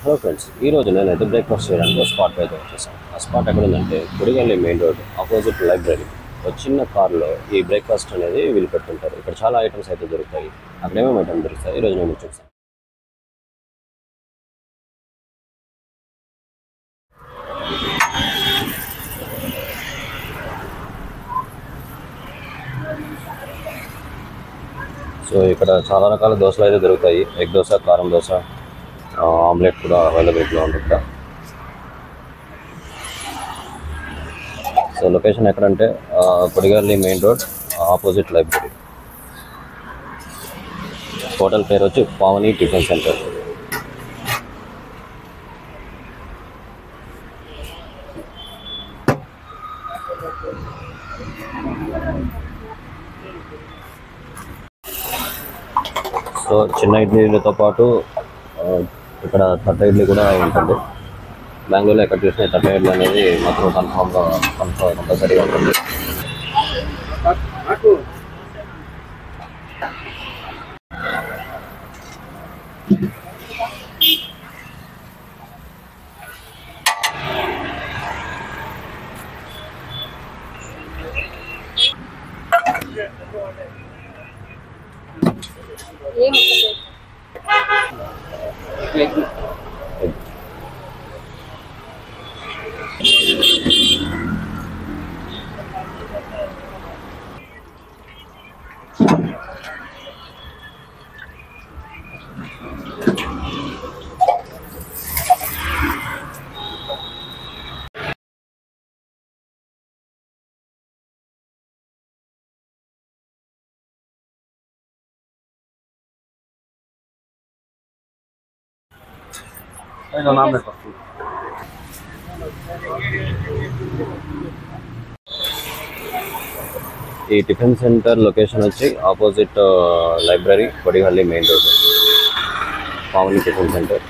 Hello friends, ఈరోజు నేనైతే breakfast చేయడానికి ఒక స్పాట్ అయితే వచ్చేసాను. ఆ స్పాట్ ఎక్కడ ఉందంటే కొడిగల్లి మెయిన్ రోడ్ ఆపోజిట్ లైబ్రరీ. ఒక చిన్న కార్లో ఈ బ్రేక్ఫాస్ట్ అనేది వీళ్ళు పెడుతుంటారు. ఇక్కడ చాలా ఐటమ్స్ అయితే దొరుకుతాయి. అక్కడ ఏమేమి ఐటమ్స్ దొరుకుతాయి ఈరోజు నేను చూస్తాను. సో ఇక్కడ చాలా రకాల దోశలు అయితే దొరుకుతాయి. ఎగ్ దోశ, కారం దోశ, ఆమ్లెట్ కూడా అవైలబిలిటీలో ఉంది ఇక్కడ. సో లొకేషన్ ఎక్కడంటే Kodigalli main road opposite library. Hotel పేరు వచ్చి పావని టిఫిన్ సెంటర్. సో చిన్న ఇడ్లీలతో పాటు ఇక్కడ తట్ట ఇడ్లీ కూడా ఉంటుంది. బెంగళూరులో ఎక్కడ చూసినా తట్ట ఇడ్లీ అనేది మాత్రం కంపల్సరీగా ఉంటుంది. ఈ టిఫిన్ సెంటర్ లొకేషన్ వచ్చి opposite library Kodigalli main road Pavani tiffin centre.